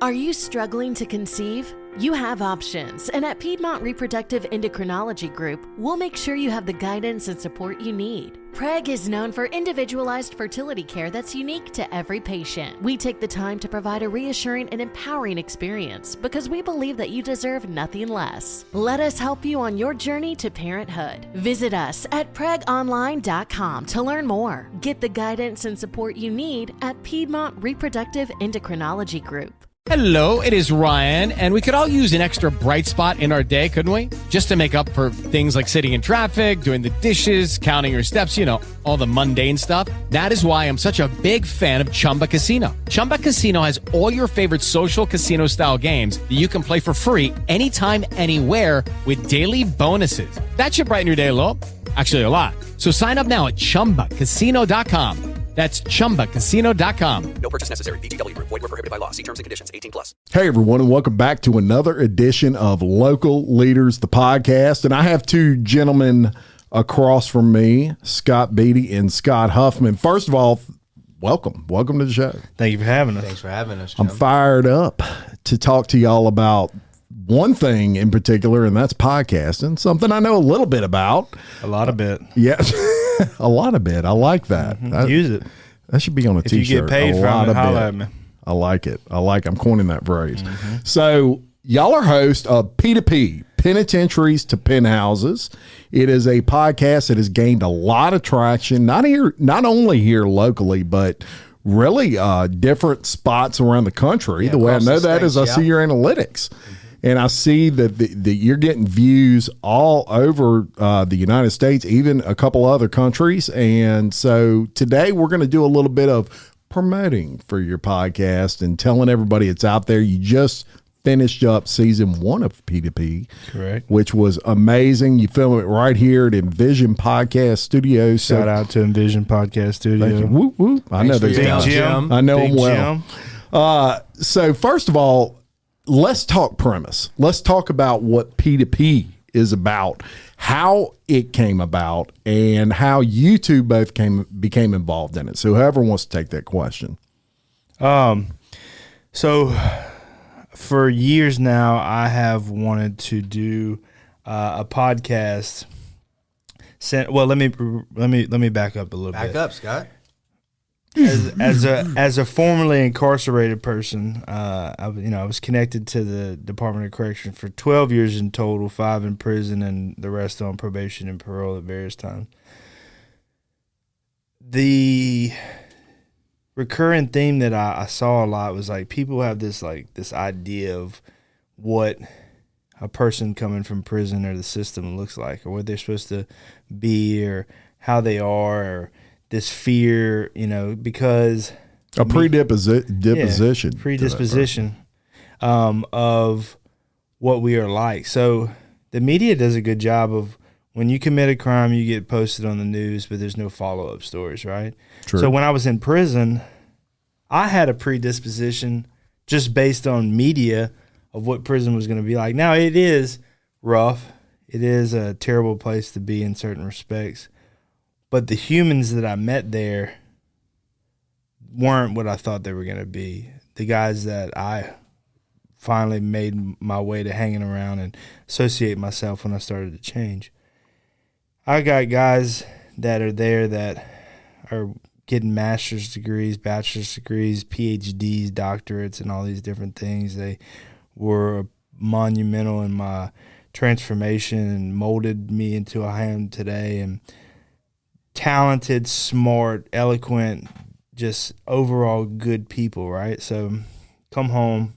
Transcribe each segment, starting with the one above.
Are you struggling to conceive? You have options, and at Piedmont Reproductive Endocrinology Group, we'll make sure you have the guidance and support you need. PREG is known for individualized fertility care that's unique to every patient. We take the time to provide a reassuring and empowering experience because we believe that you deserve nothing less. Let us help you on your journey to parenthood. Visit us at pregonline.com to learn more. Get the guidance and support you need at Piedmont Reproductive Endocrinology Group. Hello, it is Ryan, and we could all use an extra bright spot in our day, couldn't we? Just to make up for things like sitting in traffic, doing the dishes, counting your steps, all the mundane stuff. That is why I'm such a big fan of Chumba Casino. Chumba Casino has all your favorite social casino-style games that you can play for free anytime, anywhere with daily bonuses. That should brighten your day a little. Actually, a lot. So sign up now at ChumbaCasino.com. That's ChumbaCasino.com. No purchase necessary. VGW Group. Void where prohibited by law. See terms and conditions. 18+. Hey, everyone, and welcome back to another edition of Local Leaders, the podcast. And I have two gentlemen across from me, Scott Beatty and Scott Huffman. First of all, welcome. Welcome to the show. Thank you for having us. Thanks for having us, Jim. I'm fired up to talk to y'all about one thing in particular, and that's podcasting, something I know a little bit about. A lot of bit. Yes. A lot of bit. I like that. Use it. That should be on a if t-shirt. If you get paid from it, holla at me. I like it. I'm coining that phrase. So y'all are hosts of P2P, Penitentiaries to Penthouses. It is a podcast that has gained a lot of traction, not only here locally, but really different spots around the country. Yeah, the way I know that states, is I see your analytics. And I see that you're getting views all over the United States, even a couple other countries. And so today we're going to do a little bit of promoting for your podcast and telling everybody it's out there. You just finished up season 1 of P2P, correct? Which was amazing. You film it right here at Envision Podcast Studios. Shout out to Envision Podcast Studio. Whoop, whoop. I know these guys. Jim. I know Big them well. So first of all, let's talk premise. Let's talk about what P2P is about, how it came about, and how you two both became involved in it. So whoever wants to take that question. So for years now, I have wanted to do a podcast. Well, let me back up a little bit. Back up, Scott. As a formerly incarcerated person, I was connected to the Department of Correction for 12 years in total, 5 in prison and the rest on probation and parole at various times. The recurring theme that I saw a lot was like people have this idea of what a person coming from prison or the system looks like, or what they're supposed to be, or how they are, or this fear, because a predisposition of what we are like. So the media does a good job of when you commit a crime, you get posted on the news, but there's no follow-up stories, right? True. So when I was in prison, I had a predisposition just based on media of what prison was going to be like. Now, it is rough. It is a terrible place to be in certain respects. But the humans that I met there weren't what I thought they were going to be. The guys that I finally made my way to hanging around and associate myself when I started to change. I got guys that are there that are getting master's degrees, bachelor's degrees, PhDs, doctorates, and all these different things. They were monumental in my transformation and molded me into who I am today. And talented, smart, eloquent, just overall good people, right? So come home,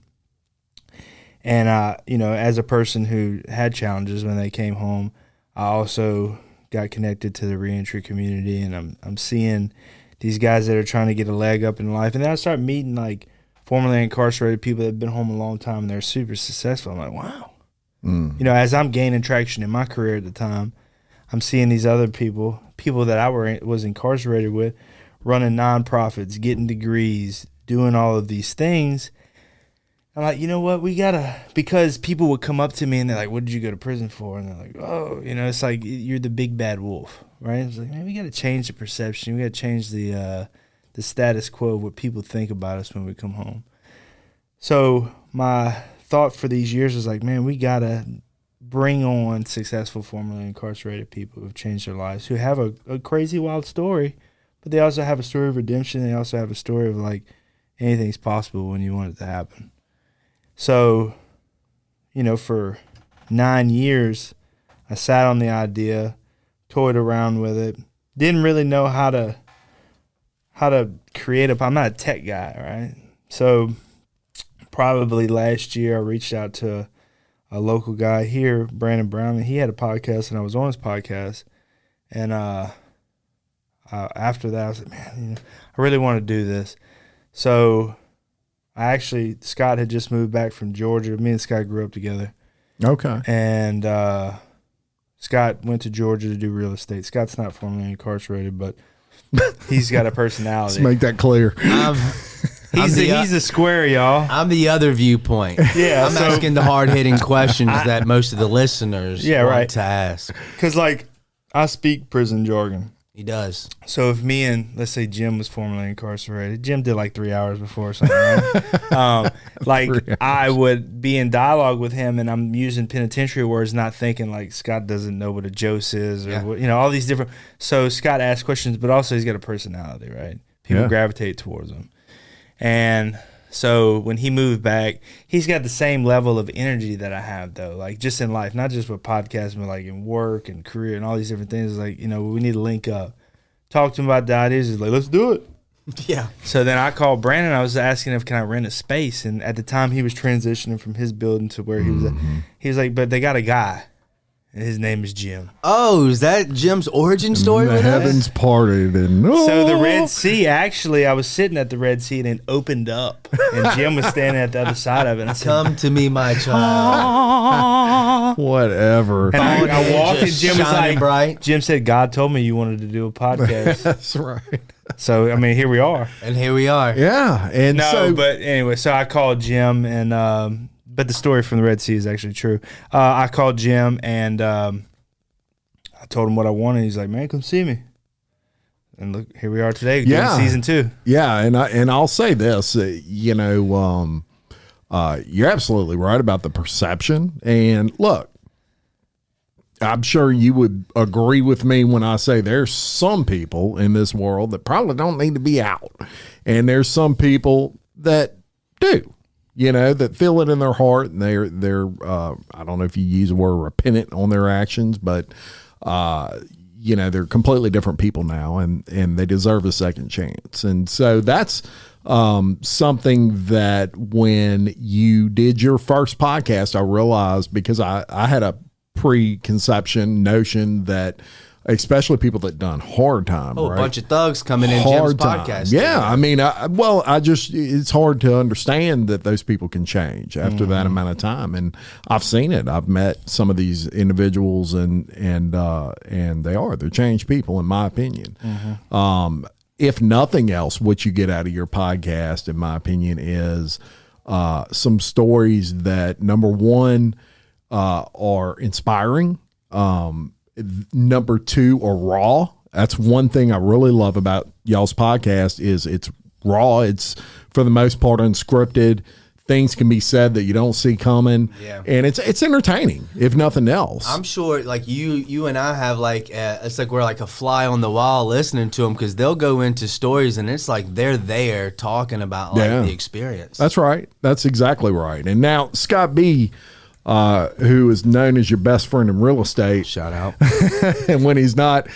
and as a person who had challenges when they came home, I also got connected to the reentry community, and I'm seeing these guys that are trying to get a leg up in life, and then I start meeting like formerly incarcerated people that have been home a long time and they're super successful. I'm like, wow. As I'm gaining traction in my career at the time, I'm seeing these other people that I was incarcerated with, running nonprofits, getting degrees, doing all of these things. I'm like, you know what, because people would come up to me and they're like, what did you go to prison for? And they're like, oh, it's like you're the big bad wolf, right? It's like, man, we got to change the perception. We got to change the status quo of what people think about us when we come home. So my thought for these years was like, man, we got to bring on successful formerly incarcerated people who've changed their lives, who have a crazy, wild story, but they also have a story of redemption. They also have a story of like anything's possible when you want it to happen. So, for 9 years, I sat on the idea, toyed around with it, didn't really know how to create I'm not a tech guy, right? So probably last year I reached out to a local guy here, Brandon Brown, and he had a podcast, and I was on his podcast. And after that, I was like, man, I really want to do this. So Scott had just moved back from Georgia. Me and Scott grew up together. Okay. And Scott went to Georgia to do real estate. Scott's not formally incarcerated, but he's got a personality. Let's make that clear. He's a square, y'all. I'm the other viewpoint. Yeah, I'm asking the hard-hitting questions that most of the listeners want to ask. Because, I speak prison jargon. He does. So if me and, let's say, Jim was formerly incarcerated, Jim did 3 hours before or something, right? I would be in dialogue with him, and I'm using penitentiary words, not thinking Scott doesn't know what a Jose is or all these different. So Scott asks questions, but also he's got a personality, right? People gravitate towards him. And so when he moved back, he's got the same level of energy that I have, though, just in life, not just with podcasting, but in work and career and all these different things. We need to link up. Talk to him about the ideas. He's like, let's do it. Yeah. So then I called Brandon. I was asking if can I rent a space, and at the time he was transitioning from his building to where he was at. He was like, but they got a guy, and his name is Jim. Oh, is that Jim's origin story The with heavens us? parted. So the Red Sea, actually, I was sitting at the Red Sea, and it opened up, and Jim was standing at the other side of it. And I said, come to me, my child. Whatever. And I walked, and Jim was shining bright. Jim said, God told me you wanted to do a podcast. That's right. So, here we are. And here we are. Yeah. And but anyway, so I called Jim, and but the story from the Red Sea is actually true. I called Jim, and I told him what I wanted. He's like, man, come see me. And look, here we are today, doing season 2. Yeah, and I'll say this, you're absolutely right about the perception. And look, I'm sure you would agree with me when I say there's some people in this world that probably don't need to be out, and there's some people that do. That feel it in their heart, and they're I don't know if you use the word repentant on their actions, but they're completely different people now, and they deserve a second chance. And so that's something that when you did your first podcast, I realized, because I had a preconception notion that, especially people that done hard time, right? A bunch of thugs coming in Jim's podcast. Yeah, it's hard to understand that those people can change after that amount of time, and I've seen it. I've met some of these individuals, and they're changed people, in my opinion. If nothing else, what you get out of your podcast, in my opinion, is some stories that, number one, are inspiring. Number 2, are raw. That's one thing I really love about y'all's podcast is it's raw. It's, for the most part, unscripted. Things can be said that you don't see coming. Yeah. And it's entertaining, if nothing else. I'm sure you and I have it's like we're like a fly on the wall listening to them, because they'll go into stories and it's like they're there talking about the experience. That's right. That's exactly right. And now Scott B., who is known as your best friend in real estate. Shout out. And when he's not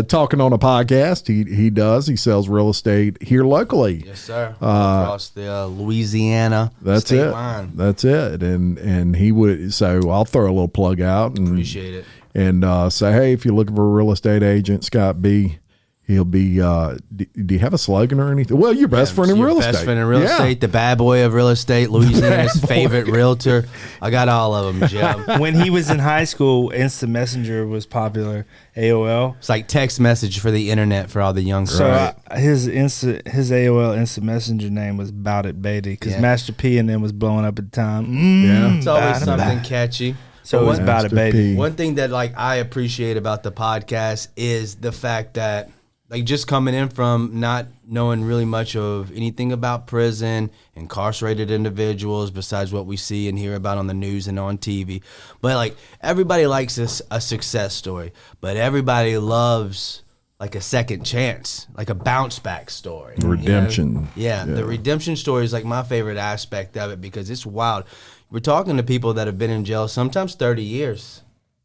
talking on a podcast, he sells real estate here locally. Yes, sir. Across the Louisiana state line. That's it. And he would. So I'll throw a little plug out and appreciate it. And say, hey, if you're looking for a real estate agent, Scott B., he'll be. Do you have a slogan or anything? Well, your best friend in real estate. Best friend in real estate, the bad boy of real estate, Louisiana's favorite realtor. I got all of them, Jim. When he was in high school, Instant Messenger was popular. AOL. It's like text message for the internet for all the young. So his AOL Instant Messenger name was Bout It Beatty, because Master P and them was blowing up at the time. It's always something catchy. So it's Bout It Beatty. One thing that I appreciate about the podcast is the fact that like just coming in from not knowing really much of anything about prison, incarcerated individuals besides what we see and hear about on the news and on TV. But like everybody likes a success story, but everybody loves like a second chance, like a bounce back story. Redemption. You know? Yeah, the redemption story is like my favorite aspect of it because it's wild. We're talking to people that have been in jail sometimes 30 years.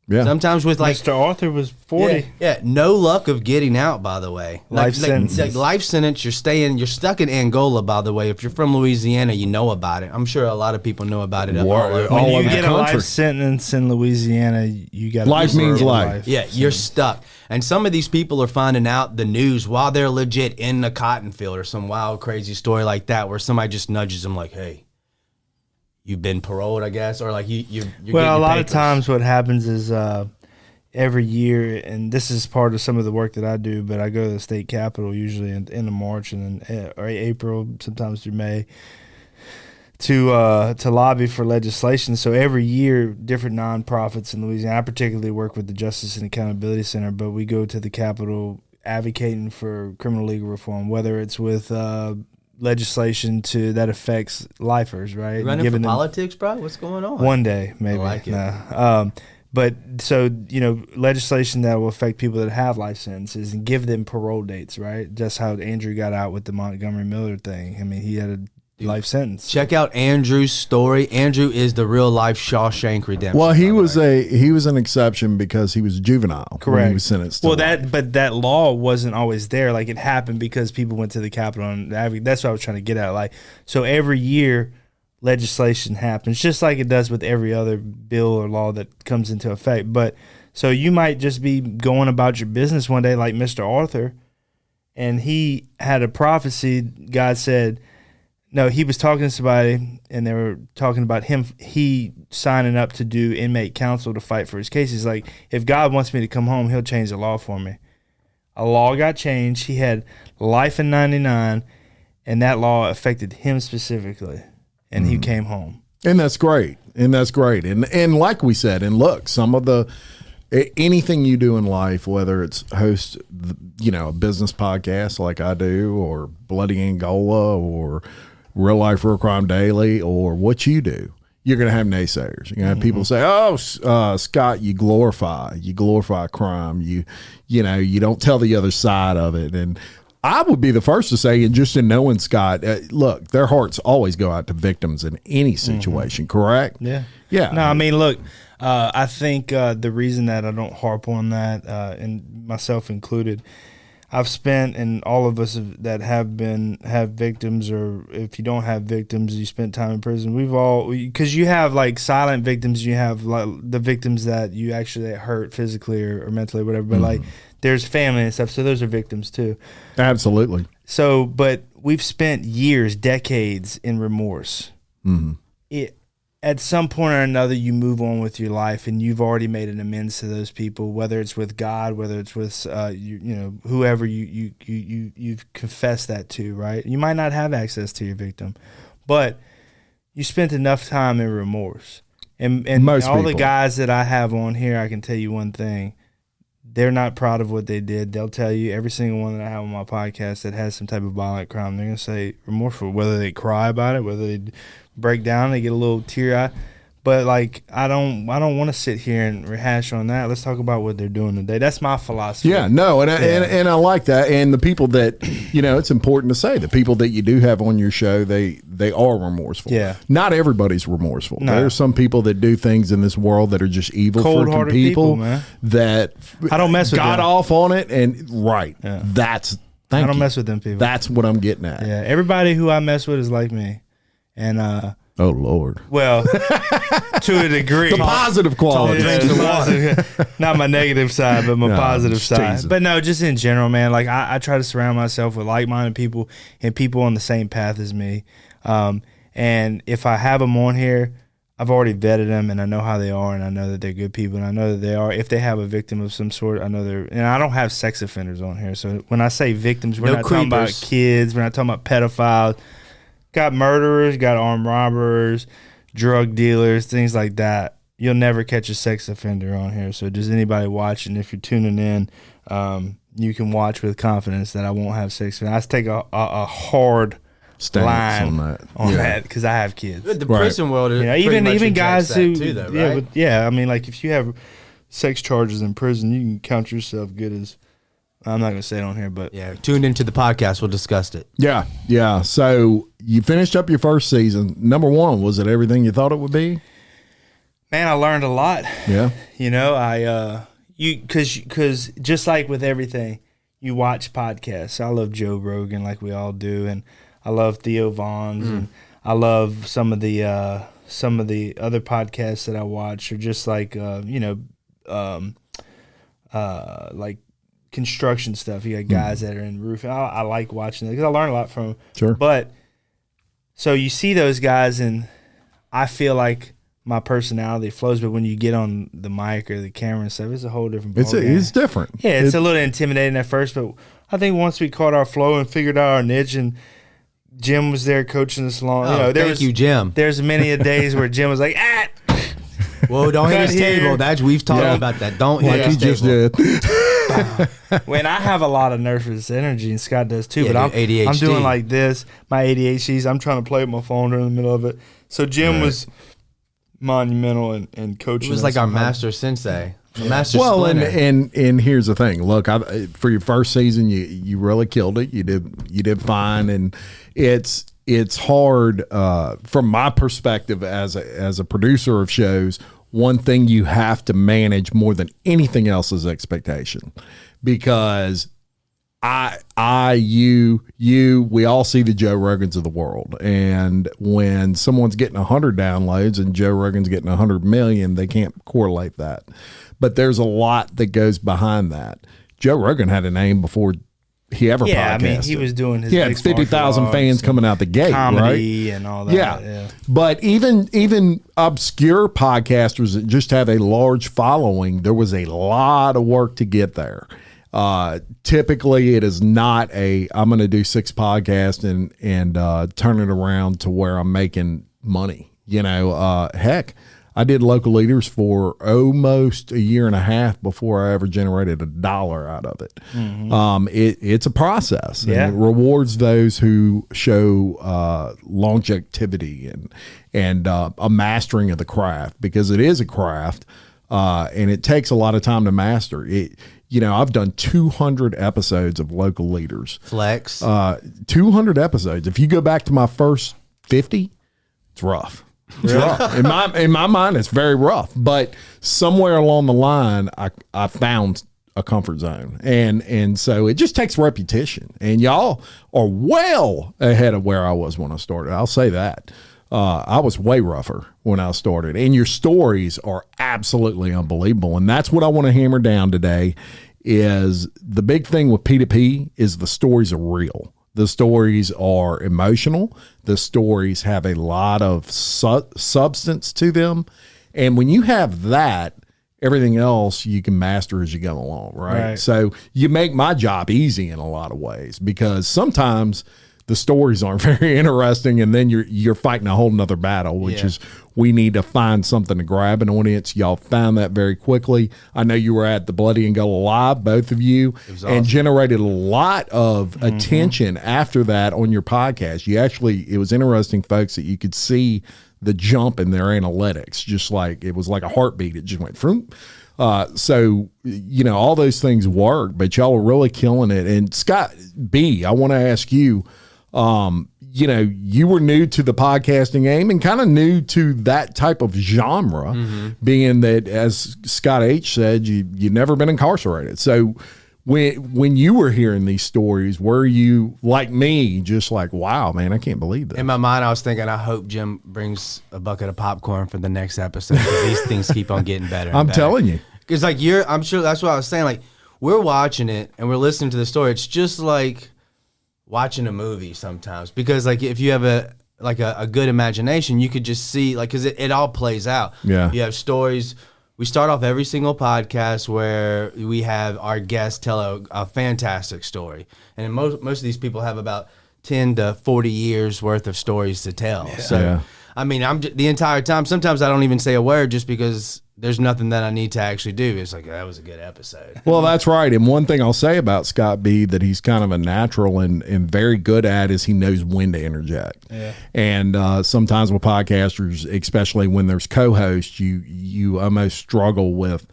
Yeah. Sometimes with like Mr. Arthur was 40. Yeah, no luck of getting out, by the way. Life sentence. Like life sentence, you're stuck in Angola, by the way. If you're from Louisiana, you know about it. I'm sure a lot of people know about it. When you get a life sentence in Louisiana, you got life means life. Yeah, you're stuck. And some of these people are finding out the news while they're legit in the cotton field or some wild, crazy story like that where somebody just nudges them like, hey, you've been paroled, I guess, or like you're well, a lot of times what happens is every year, and this is part of some of the work that I do, but I go to the state capitol usually in the March and then or April, sometimes through May, to lobby for legislation. So every year, different nonprofits in Louisiana, I particularly work with the Justice and Accountability Center, but we go to the Capitol advocating for criminal legal reform, whether it's with legislation that affects lifers, right? You running for politics, bro? What's going on? One day, maybe. I like it. No. But so, legislation that will affect people that have life sentences and give them parole dates, right? Just how Andrew got out with the Montgomery Miller thing. I mean, he had a life sentence. Check out Andrew's story. Andrew is the real life Shawshank Redemption. Well, he was an exception because he was juvenile. Correct. When he was sentenced. Well, that law wasn't always there. Like it happened because people went to the Capitol and that's what I was trying to get at. Like so, every year legislation happens, just like it does with every other bill or law that comes into effect. But so you might just be going about your business one day, like Mr. Arthur, and he had a prophecy. God said. No, he was talking to somebody, and they were talking about he signing up to do inmate counsel to fight for his case. He's like, if God wants me to come home, he'll change the law for me. A law got changed. He had life in 99, and that law affected him specifically, and he came home. And that's great. And like we said, and look, some of the anything you do in life, whether it's host, a business podcast like I do, or Bloody Angola, or Real Life Real Crime Daily, or what you do, you're going to have naysayers. You're going to have people say, "Oh, Scott, you glorify crime. You don't tell the other side of it." And I would be the first to say, and just in knowing Scott, look, their hearts always go out to victims in any situation. Correct? Yeah. No, I mean, look, I think the reason that I don't harp on that, and myself included, I've spent, and all of us that have victims, or if you don't have victims, you spent time in prison. Because you have like silent victims, you have like the victims that you actually hurt physically or mentally or whatever. But like, there's family and stuff, so those are victims too. Absolutely. So, but we've spent years, decades in remorse. At some point or another, you move on with your life, and you've already made an amends to those people, whether it's with God, whether it's with whoever you've confessed that to, right? You might not have access to your victim, but you spent enough time in remorse. And most all people. the guys that I have on here, I can tell you one thing. They're not proud of what they did. They'll tell you, every single one that I have on my podcast that has some type of violent crime, they're going to say remorseful, whether they cry about it, whether they break down, they get a little teary-eyed. But like, I don't want to sit here and rehash on that. Let's talk about what they're doing today. That's my philosophy. Yeah, no, and I like that. And the people that it's important to say, the people that you do have on your show, they are remorseful. Yeah, not everybody's remorseful. No. There's some people that do things in this world that are just evil, cold-hearted people, man. That I don't mess with got them. off on it, and Yeah. that's. I don't mess with them people. That's what I'm getting at. Yeah, everybody who I mess with is like me, and oh Lord. Well, to a degree, the positive quality, not my negative side, but my positive side. Jesus. But no, just in general, man. Like I try to surround myself with like-minded people and people on the same path as me. And if I have them on here, I've already vetted them, and I know how they are, and I know that they're good people, and I know that they are. If they have a victim of some sort, I know they're. And I don't have sex offenders on here, so when I say victims, we're not talking about kids. We're not talking about pedophiles. Got murderers, got armed robbers, drug dealers, things like that. You'll never catch a sex offender on here. So just anybody watching, if you're tuning in, you can watch with confidence that I won't have sex. I take a hard Stance line on that. that because I have kids. The prison world is even guys who too, though, right? I mean, like if you have sex charges in prison, you can count yourself good as. I'm not gonna say it on here, but tuned into the podcast, we'll discuss it. Yeah. So you finished up your first season. Number one, was it everything you thought it would be? Man, I learned a lot. Yeah. You know, because just like with everything, you watch podcasts. I love Joe Rogan, like we all do, and I love Theo Vaughn's, and I love some of the other podcasts that I watch, are just like like construction stuff. You got guys that are in roofing. I like watching it because I learn a lot from them. Sure. But so you see those guys, and I feel like my personality flows. But when you get on the mic or the camera and stuff, it's a whole different ballgame. It's different. Yeah, it's a little intimidating at first, but I think once we caught our flow and figured out our niche, and Jim was there coaching us along. Thank you, Jim. There's many a days where Jim was like, Whoa, don't hit his here. table. We've talked about that. Don't hit his just table. did. When I have a lot of nervous energy, and Scott does too, Yeah, but I'm ADHD. doing like this. My ADHD's, I'm trying to play with my phone during the middle of it. So Jim was monumental and coaching. It was us like our on how- master sensei. Master Well, splinter. and here's the thing. Look, for your first season, you really killed it. You did fine, and it's hard from my perspective as a producer of shows. One thing you have to manage more than anything else is expectation, because we all see the Joe Rogans of the world, and when someone's getting 100 downloads and Joe Rogan's getting 100 million, they can't correlate that. But there's a lot that goes behind that. Joe Rogan had a name before he ever podcasted. I mean, he was doing his He had big 50,000 martial fans arts coming out the gate, comedy right? and all that. Yeah. But even obscure podcasters that just have a large following, there was a lot of work to get there. Typically, it is not I'm going to do 6 podcasts and turn it around to where I'm making money. Heck, I did local leaders for almost a year and a half before I ever generated $1 out of it. Mm-hmm. It's a process, and it rewards those who show longevity and a mastering of the craft, because it is a craft, and it takes a lot of time to master it. I've done 200 episodes of local leaders. Flex. 200 episodes. If you go back to my first 50, it's rough. It's rough. In my mind, it's very rough. But somewhere along the line, I found a comfort zone, and so it just takes repetition. And y'all are well ahead of where I was when I started. I'll say that. I was way rougher when I started, and your stories are absolutely unbelievable. And that's what I want to hammer down today. Is the big thing with P2P is the stories are real. The stories are emotional. The stories have a lot of substance to them. And when you have that, everything else you can master as you go along, right? So you make my job easy in a lot of ways, because sometimes the stories aren't very interesting, and then you're fighting a whole nother battle, which is we need to find something to grab an audience. Y'all found that very quickly. I know you were at the Bloody and Go Live, both of you, and generated a lot of attention after that on your podcast. It was interesting, folks, that you could see the jump in their analytics, just like it was like a heartbeat. It just went from. So, all those things work, but y'all are really killing it. And Scott B, I want to ask you, you were new to the podcasting game and kind of new to that type of genre, being that, as Scott H said, you've never been incarcerated. So when you were hearing these stories, were you like me, just like, wow, man, I can't believe that? In my mind, I was thinking, I hope Jim brings a bucket of popcorn for the next episode, because these things keep on getting better. I'm telling you. Because I'm sure that's what I was saying. Like, we're watching it and we're listening to the story. It's just like watching a movie sometimes, because like if you have a good imagination, you could just see, like, because it all plays out. Yeah. You have stories. We start off every single podcast where we have our guests tell a fantastic story, and most of these people have about 10 to 40 years worth of stories to tell. So I mean, the entire time, sometimes I don't even say a word, just because there's nothing that I need to actually do. It's like, that was a good episode. Well, that's right. And one thing I'll say about Scott B that he's kind of a natural and very good at is he knows when to interject. Yeah. And sometimes with podcasters, especially when there's co-hosts, you almost struggle with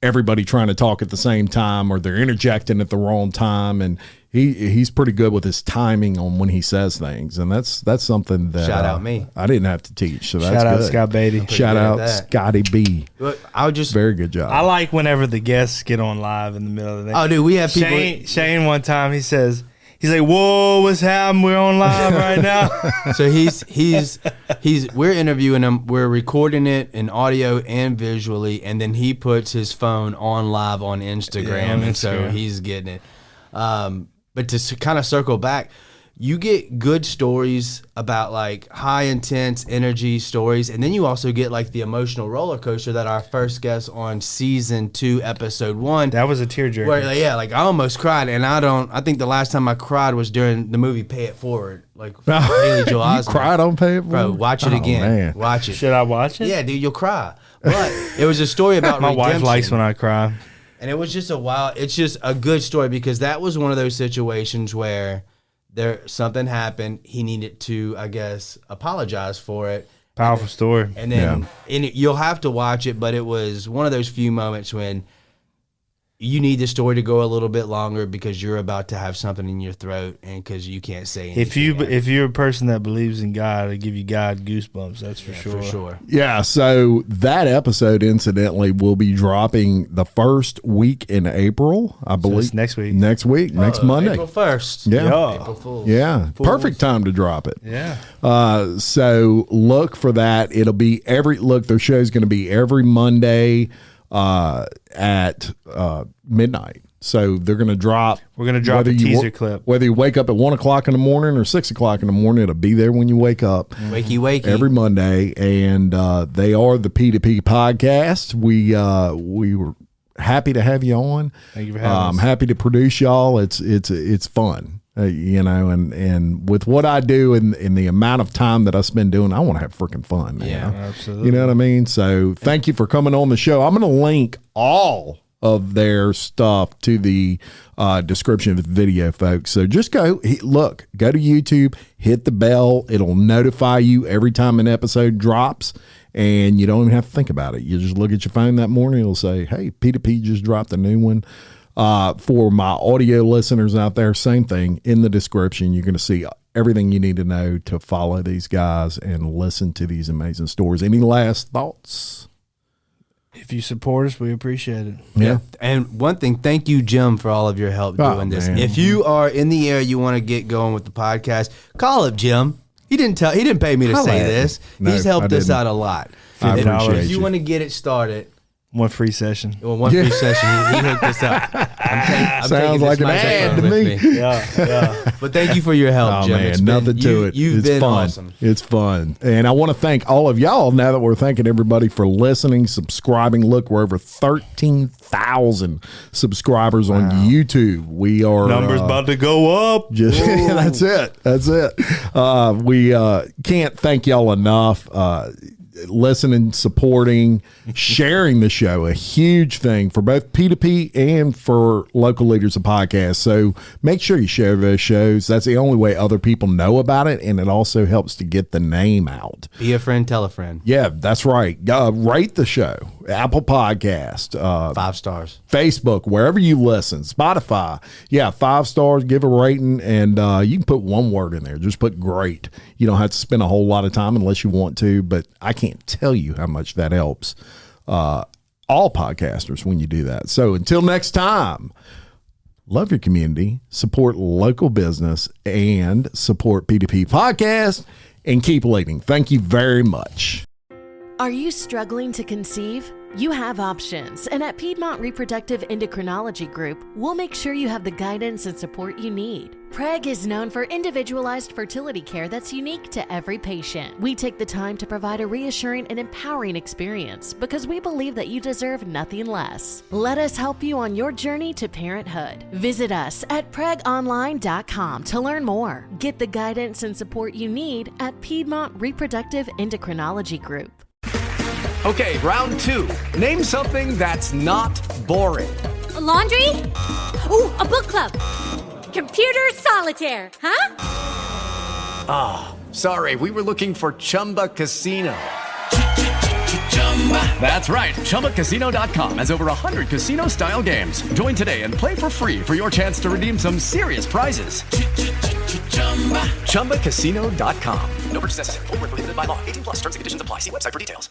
everybody trying to talk at the same time, or they're interjecting at the wrong time. And he's pretty good with his timing on when he says things. And that's something that Shout out me. I didn't have to teach. So that's Shout out good. Scott Beatty. Shout good at out that. Scotty B. But I'll just Very good job. I like whenever the guests get on live in the middle of the day. Oh, dude, we have people. Shane one time he's like, "Whoa, what's happening? We're on live right now." So we're interviewing him. We're recording it in audio and visually, and then he puts his phone on live on Instagram, Yeah, on and so Instagram. he's getting it. But to kind of circle back, you get good stories about like high intense energy stories, and then you also get like the emotional roller coaster that our first guest on season 2, episode 1. That was a tearjerker. Where, like I almost cried, and I think the last time I cried was during the movie Pay It Forward, like Haley Joel Osment. You cried on Pay It Bro, Forward? watch it Oh, again. man. Watch it. Should I watch it? Yeah, dude, you'll cry. But it was a story about My wife redemption. likes when I cry. And it was just it's just a good story, because that was one of those situations where something happened. He needed to, I guess, apologize for it. Powerful story. And then you'll have to watch it, but it was one of those few moments when you need the story to go a little bit longer because you're about to have something in your throat and because you can't say anything. If you're a person that believes in God, it'll give you God goosebumps. That's for sure. For sure. Yeah, so that episode, incidentally, will be dropping the first week in April, I believe. it's next week. Next Monday. April 1st. Yeah. Yeah. April Fools. Yeah, perfect time to drop it. Yeah. So look for that. It'll be their show's going to be every Monday at midnight. So they're going to drop. We're gonna drop whether a you teaser clip. Whether you wake up at 1:00 in the morning or 6:00 in the morning, it'll be there when you wake up. Wakey. Every Monday, and they are the P2P Podcast. We were happy to have you on. Thank you for having I'm us. happy to produce y'all. It's fun, and with what I do and the amount of time that I spend doing, I want to have freaking fun. Man. Yeah, absolutely. You know what I mean? So thank you for coming on the show. I'm going to link all of their stuff to the description of the video, folks. So just go to YouTube, hit the bell. It'll notify you every time an episode drops, and you don't even have to think about it. You just look at your phone that morning. It'll say, hey, P2P just dropped a new one. For my audio listeners out there, same thing. In the description, you're going to see everything you need to know to follow these guys and listen to these amazing stories. Any last thoughts? If you support us, we appreciate it. Yeah. And one thing, thank you, Jim, for all of your help doing this. man. If you are in the area, you want to get going with the podcast, call up Jim. He didn't pay me to Holla say at me. this. No, He's helped I us didn't. out a lot. I If appreciate you you. want to get it started, One free session. one free session, he hooked us up. I'm Sounds taking like this an ad microphone to with me. Yeah. But thank you for your help, Oh Jim. man, It's nothing been, to it. You've It's been fun. awesome. It's fun. And I want to thank all of y'all now that we're thanking everybody for listening, subscribing. Look, we're over 13,000 subscribers on YouTube. We are Numbers about to go up. just that's it. That's it. We can't thank y'all enough. Listening, supporting, sharing the show, a huge thing for both P2P and for local leaders of podcasts. So make sure you share those shows. That's the only way other people know about it, and it also helps to get the name out. Be a friend, tell a friend. Yeah, that's right. Rate the show. Apple Podcast, 5 stars. Facebook, wherever you listen, Spotify. Yeah, 5 stars, give a rating, and you can put one word in there. Just put great. You don't have to spend a whole lot of time unless you want to, but I can't tell you how much that helps all podcasters when you do that. So until next time, love your community, support local business, and support P2P Podcast, and keep leading. Thank you very much. Are you struggling to conceive? You have options, and at Piedmont Reproductive Endocrinology Group, we'll make sure you have the guidance and support you need. PREG is known for individualized fertility care that's unique to every patient. We take the time to provide a reassuring and empowering experience because we believe that you deserve nothing less. Let us help you on your journey to parenthood. Visit us at pregonline.com to learn more. Get the guidance and support you need at Piedmont Reproductive Endocrinology Group. Okay, round two. Name something that's not boring. A laundry? Ooh, a book club. Computer solitaire, huh? Ah, sorry, we were looking for Chumba Casino. That's right, ChumbaCasino.com has over 100 casino-style games. Join today and play for free for your chance to redeem some serious prizes. ChumbaCasino.com. No purchase necessary. Void where prohibited by law. 18+ terms and conditions apply. See website for details.